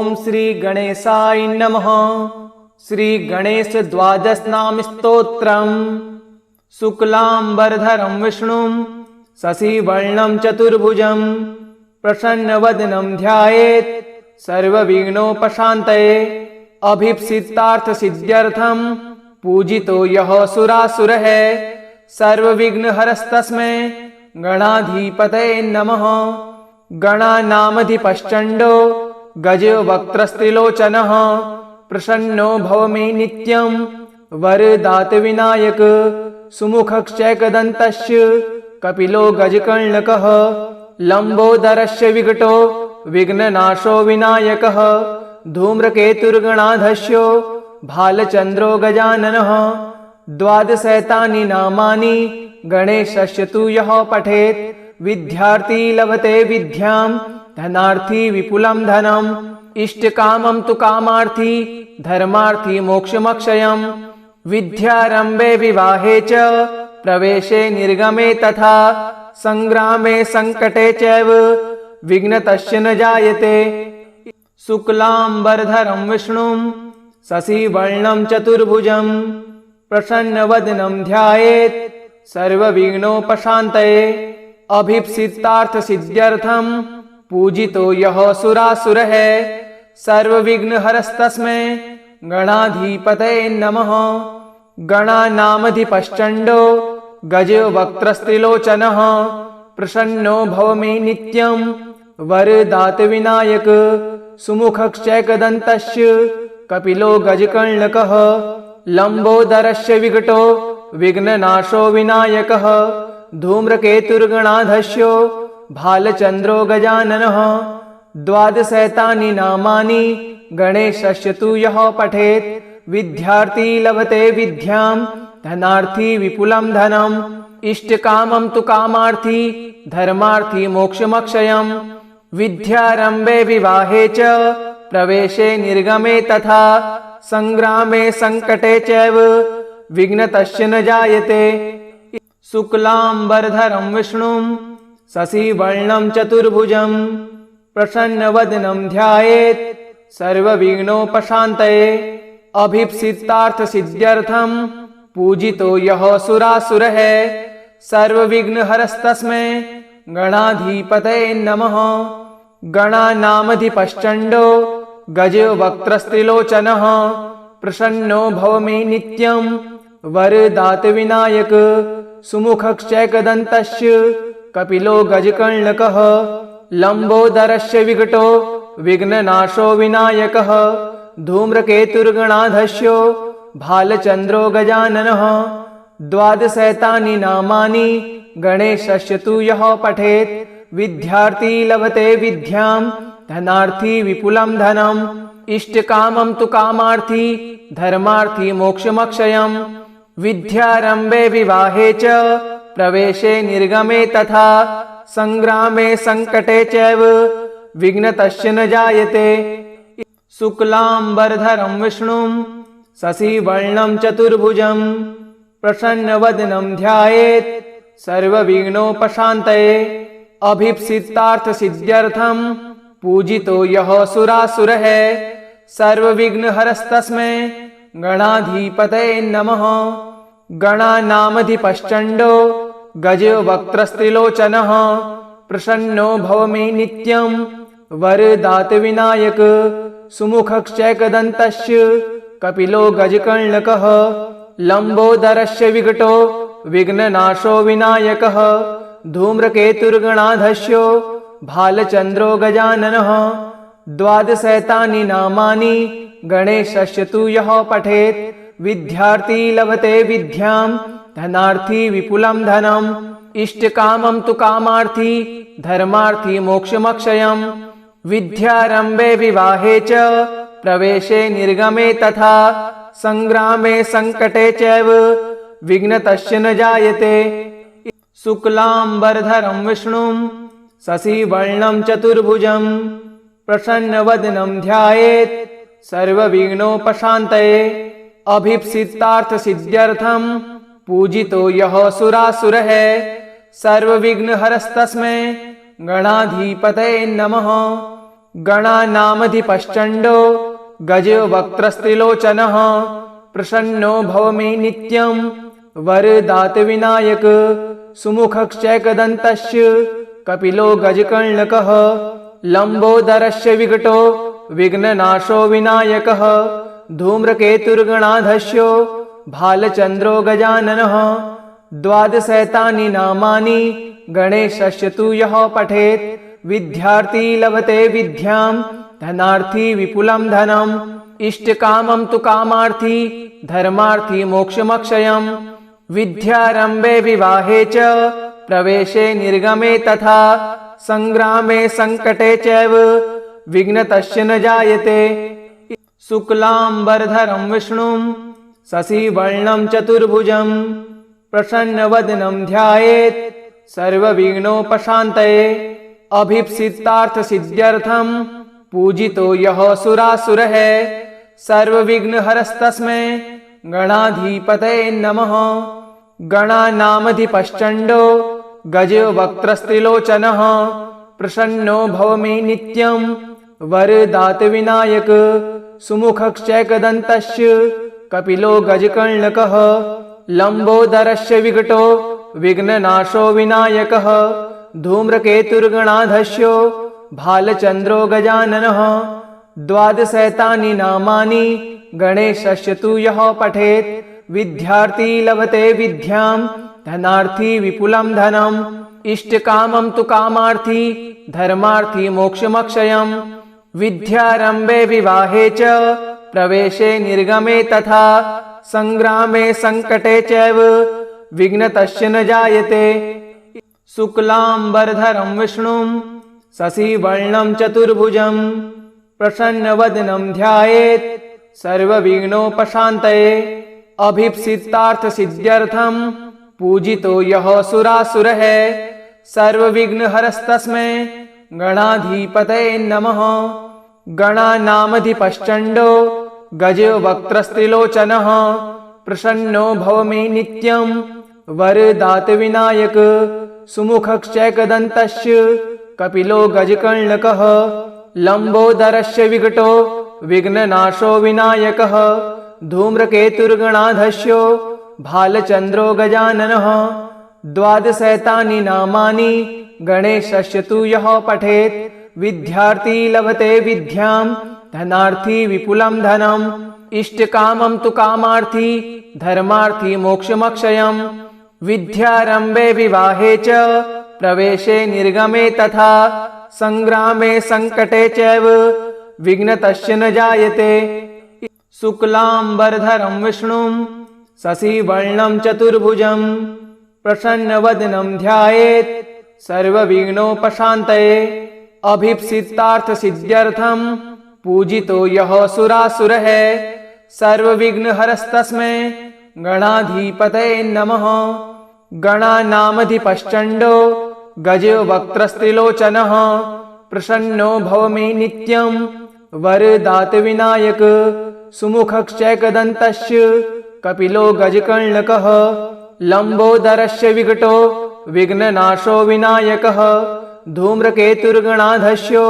ओम श्री गणेशाय नमः। श्री गणेश द्वादश नाम स्तोत्रम्। शुक्लांबरधरं विष्णुं शशिवर्णं चतुर्भुजं प्रसन्नवदनं ध्यायेत् सर्वविघ्नोपशान्तये। अभीप्सितार्थसिद्ध्यर्थं पूजितो यः सुरासुरः सर्वविघ्नहरस्तस्मै गणाधिपतये नमः। गणानामधिपश्चण्डो गजवक्त्रस्त्रिलोचनः प्रसन्नो भव मे नित्यं वरदातविनायक। सुमुखश्चैकदन्तस्य कपिलो गजकर्णकः लम्बोदरस्य विकटो विघ्ननाशो विनायकः। धूम्रकेतुर्गणाधस्यो भालचन्द्रो गजाननः। द्वादशैतानि नामानि गणेशस्य तु यः पठेत् विद्यार्थी लभते विद्यां धनार्थी विपुलं धनम्। इष्टकामं तु कामार्थी धर्मार्थी मोक्षमक्षयम्। विद्यारम्भे विवाहे च प्रवेशे निर्गमे तथा संग्रामे संकटे चैव विघ्नतस्य न जायते। शुक्लांबरधरं विष्णुं शशिवर्णं चतुर्भुजं प्रसन्नवदनं ध्यायेत् सर्वविघ्नोपशान्तये। अभीप्सितार्थसिद्ध्यर्थं पूजितो यः सुरासुरः सर्वविघ्नहरस्तस्मै गणाधिपतये नमः। गणानामधिपश्चण्डो गजवक्त्रस्त्रिलोचनः प्रसन्नो भव मे नित्यं वरदातविनायक। सुमुखश्चैकदन्तस्य कपिलो गजकर्णकः लम्बोदरस्य विकटो विघ्ननाशो विनायकः। धूम्रकेतुर्गणाधस्यो भालचन्द्रो गजाननः। द्वादशैतानि नामानि गणेशस्य तु यः पठेत् विद्यार्थी लभते विद्यां धनार्थी विपुलं धनम्। इष्टकामं तु कामार्थी धर्मार्थी मोक्षमक्षयम्। विद्यारम्भे विवाहे च प्रवेशे निर्गमे तथा संग्रामे संकटे चैव विघ्नतस्य न जायते। शुक्लांबरधरं विष्णुं शशिवर्णं चतुर्भुजं प्रसन्नवदनं ध्यायेत् सर्वविघ्नोपशान्तये। अभीप्सितार्थसिद्ध्यर्थं पूजितो यः सुरासुरः सर्वविघ्नहरस्तस्मै गणाधिपतये नमः। गणानामधिपश्चण्डो गजवक्त्रस्त्रिलोचनः प्रसन्नो भव मे नित्यं वरदातविनायक। सुमुखश्चैकदन्तस्य कपिलो गजकर्णकः लम्बोदरस्य विकटो विघ्ननाशो विनायकः। धूम्रकेतुर्गणाधस्यो भालचन्द्रो गजाननः। द्वादशैतानि नामानि गणेशस्य तु यः पठेत् विद्यार्थी लभते विद्यां धनार्थी विपुलं धनम्। इष्टकामं तु कामार्थी धर्मार्थी मोक्षमक्षयम्। विद्यारम्भे विवाहे च प्रवेशे निर्गमे तथा संग्रामे संकटे चैव विघ्नतस्य न जायते। शुक्लांबरधरं विष्णुं शशिवर्णं चतुर्भुजं प्रसन्नवदनं ध्यायेत् सर्वविघ्नोपशान्तये। अभीप्सितार्थसिद्ध्यर्थं पूजितो यः सुरासुरः सर्वविघ्नहरस्तस्मै गणाधिपतये नमः। गणानामधिपश्चण्डो गजवक्त्रस्त्रिलोचनः प्रसन्नो भव मे नित्यं वरदातविनायक। सुमुखश्चैकदन्तस्य कपिलो गजकर्णकः लम्बोदरस्य विकटो विघ्ननाशो विनायकः। धूम्रकेतुर्गणाधस्यो भालचन्द्रो गजाननः। द्वादशैतानि नामानि गणेशस्य तु यः पठेत् विद्यार्थी लभते विद्यां धनार्थी विपुलं धनम्। इष्टकामं तु कामार्थी धर्मार्थी मोक्षमक्षयम्। विद्यारम्भे विवाहे च प्रवेशे निर्गमे तथा संग्रामे संकटे चैव विघ्नतस्य न जायते। शुक्लांबरधरं विष्णुं शशिवर्णं चतुर्भुजं प्रसन्नवदनं ध्यायेत् सर्वविघ्नोपशान्तये। अभीप्सितार्थसिद्ध्यर्थं पूजितो यः सुरासुरः सर्वविघ्नहरस्तस्मै गणाधिपतये नमः। गणानामधिपश्चण्डो गजवक्त्रस्त्रिलोचनः प्रसन्नो भव मे नित्यं वरदातविनायक सुमुखश्चैकदन्तस्य कपिलो गजकर्णकः लम्बोदरस्य विकटो विघ्ननाशो विनायकः धूम्रकेतुर्गणाधस्यो भालचन्द्रो गजाननः द्वादशैतानि नामानि गणेशस्य तु यः पठेत् विद्यार्थी लभते विद्यां धनार्थी विपुलं धनम् इष्टकामं तु कामार्थी धर्मार्थी मोक्षमक्षयम् विद्यारम्भे विवाहे च प्रवेशे निर्गमे तथा संग्रामे संकटे चैव विघ्नतस्य न जायते। शुक्लाम्बरधरं विष्णुं शशिवर्णं चतुर्भुजं प्रसन्नवदनं ध्यायेत् सर्वविघ्नोपशान्तये अभीप्सितार्थसिद्ध्यर्थं पूजितो यः सुरासुरः सर्वविघ्नहरस्तस्मै गणाधिपतये नमः। गणानामधिपश्चण्डो गजवक्त्रस्त्रिलोचनः प्रसन्नो भव मे नित्यं वरदातविनायक सुमुखश्चैकदन्तस्य कपिलो गजकर्णकः लम्बोदरस्य विकटो विघ्ननाशो विनायकः धूम्रकेतुर्गणाधस्यो भालचन्द्रो गजाननः द्वादशैतानि नामानि गणेशस्य तु यः पठेत् विद्यार्थी लभते विद्यां धनार्थी विपुलं धनम् इष्टकामं तु कामार्थी धर्मार्थी मोक्षमक्षयम् विद्यारम्भे विवाहे च प्रवेशे निर्गमे तथा संग्रामे संकटे चैव विघ्नतस्य न जायते। शुक्लाम्बरधरं विष्णुं शशिवर्णं चतुर्भुजं प्रसन्नवदनं ध्यायेत् सर्वविघ्नोपशान्तये अभीप्सितार्थसिद्ध्यर्थं पूजितो यः सुरासुरः सर्वविघ्नहरस्तस्मै गणाधिपतये नमः। गणानामधिपश्चण्डो गजवक्त्रस्त्रिलोचनः प्रसन्नो भव मे नित्यं वरदातविनायक सुमुखश्चैकदन्तस्य कपिलो गजकर्णकः लम्बोदरस्य विकटो विघ्ननाशो विनायकः धूम्रकेतुर्गणाधस्यो भालचन्द्रो गजाननः द्वादशैतानि नामानि गणेशस्य तु यः पठेत् विद्यार्थी लभते विद्यां धनार्थी विपुलं धनम् इष्टकामं तु कामार्थी धर्मार्थी मोक्षमक्षयम् विद्यारम्भे विवाहे च प्रवेशे निर्गमे तथा संग्रामे संकटे चैव विघ्नतस्य न जायते। शुक्लाम्बरधरं विष्णुं शशिवर्णं चतुर्भुजं प्रसन्नवदनं ध्यायेत् सर्वविघ्नोपशान्तये अभीप्सितार्थसिद्ध्यर्थं पूजितो यः सुरासुरः सर्वविघ्नहरस्तस्मै गणाधिपतये नमः। गणानामधिपश्चण्डो गजवक्त्रस्त्रिलोचनः प्रसन्नो भव मे नित्यं वरदातविनायक सुमुखश्चैकदन्तस्य कपिलो गजकर्णकः लम्बोदरस्य विकटो विघ्ननाशो विनायकः धूम्रकेतुर्गणाधस्यो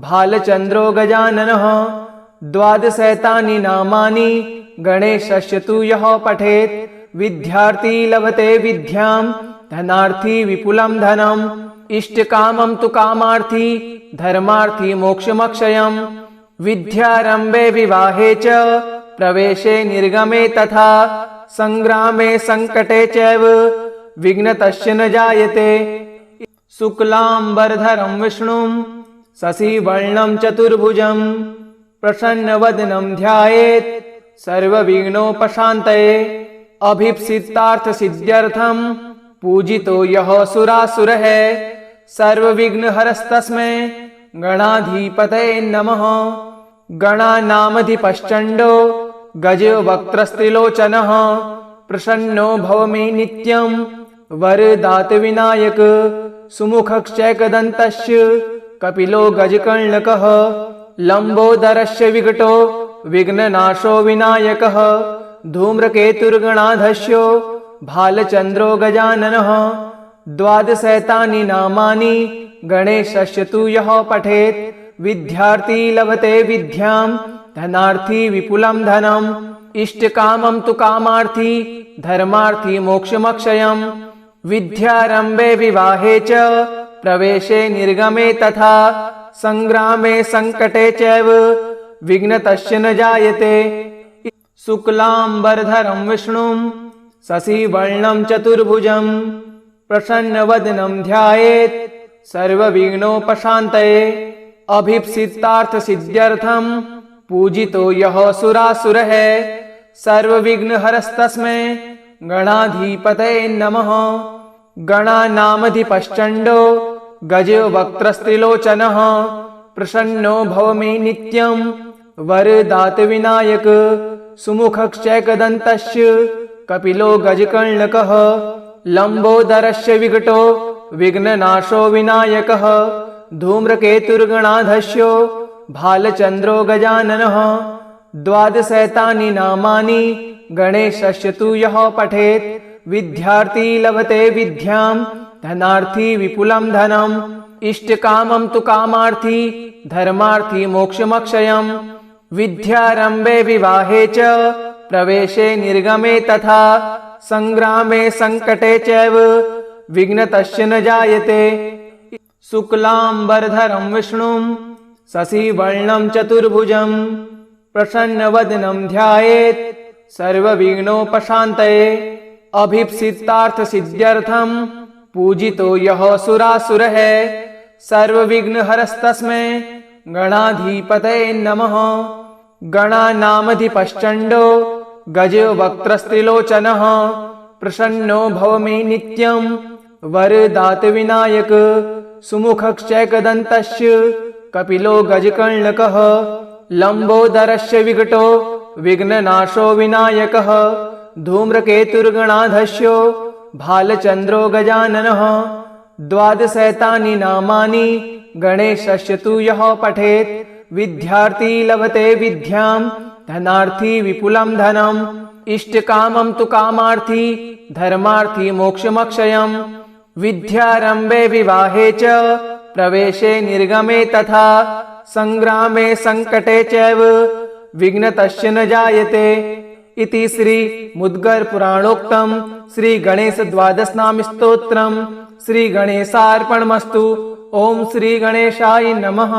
भालचन्द्रो गजाननः द्वादशैतानि नामानि गणेशस्य तु यः पठेत् विद्यार्थी लभते विद्यां धनार्थी विपुलं धनम् इष्टकामं तु कामार्थी धर्मार्थी मोक्षमक्षयम् विद्यारम्भे विवाहे च प्रवेशे निर्गमे तथा संग्रामे संकटे चैव विघ्नतस्य न जायते। शुक्लाम्बरधरं विष्णुं शशिवर्णं चतुर्भुजं प्रसन्नवदनं ध्यायेत् सर्वविघ्नोपशान्तये अभीप्सितार्थसिद्ध्यर्थं पूजितो यः सुरासुरः सर्वविघ्नहरस्तस्मै गणाधिपतये नमः। गणानामधिपश्चण्डो गजवक्त्रस्त्रिलोचनः प्रसन्नो भव मे नित्यं वरदातविनायक सुमुखश्चैकदन्तस्य कपिलो गजकर्णकः लम्बोदरस्य विकटो विघ्ननाशो विनायकः धूम्रकेतुर्गणाधस्यो भालचन्द्रो गजाननः द्वादशैतानि नामानि गणेशस्य तु यः पठेत् विद्यार्थी लभते विद्यां धनार्थी विपुलं धनम् इष्टकामं तु कामार्थी धर्मार्थी मोक्षमक्षयम् विद्यारम्भे विवाहे च प्रवेशे निर्गमे तथा संग्रामे संकटे चैव विघ्नतस्य न जायते। शुक्लांबरधरं विष्णुं शशिवर्णं चतुर्भुजं प्रसन्नवदनं ध्यायेत् सर्वविघ्नोपशान्तये। अभीप्सितार्थसिद्ध्यर्थं पूजितो यः सुरासुरः सर्वविघ्नहरस्तस्मै गणाधिपतये नमः। गणानामधिपश्चण्डो गजवक्त्रस्त्रिलोचनः प्रसन्नो भव मे नित्यं वरदातविनायक। सुमुखश्चैकदन्तस्य कपिलो गजकर्णकः लम्बोदरस्य विकटो विघ्ननाशो विनायकः। धूम्रकेतुर्गणाधस्यो भालचन्द्रो गजाननः। द्वादशैतानि नामानि गणेशस्य तु यः पठेत् विद्यार्थी लभते विद्यां धनार्थी विपुलं धनम् इष्टकामं तु कामार्थी धर्मार्थी मोक्षमक्षयम् विद्यारम्भे विवाहे च प्रवेशे निर्गमे तथा संग्रामे संकटे चैव विघ्नतस्य न जायते। शुक्लांबरधरं विष्णुं शशिवर्णं चतुर्भुजं प्रसन्नवदनं ध्यायेत् सर्वविघ्नोपशान्तये। अभीप्सितार्थसिद्ध्यर्थं पूजितो यः सुरासुरः सर्वविघ्नहरस्तस्मै गणाधिपतये नमः। गणानामधिपश्चण्डो गजवक्त्रस्त्रिलोचनः प्रसन्नो भव मे नित्यं वरदातविनायक। सुमुखश्चैकदन्तस्य कपिलो गजकर्णकः लम्बोदरस्य विकटो विघ्ननाशो विनायकः। धूम्रकेतुर्गणाधस्यो भालचन्द्रो गजाननः। द्वादशैतानि नामानि गणेशस्य तु यः पठेत् विद्यार्थी लभते विद्यां धनार्थी विपुलं धनम् इष्टकामं तु कामार्थी धर्मार्थी मोक्षमक्षयम् विद्यारम्भे विवाहे च प्रवेशे निर्गमे तथा संग्रामे संकटे चैव विघ्नतस्य न जायते। इति श्री मुद्गल पुराणोक्तं श्री गणेश द्वादशनाम स्तोत्रम् श्री गणेशार्पणमस्तु। ओम श्री गणेशाय नमः।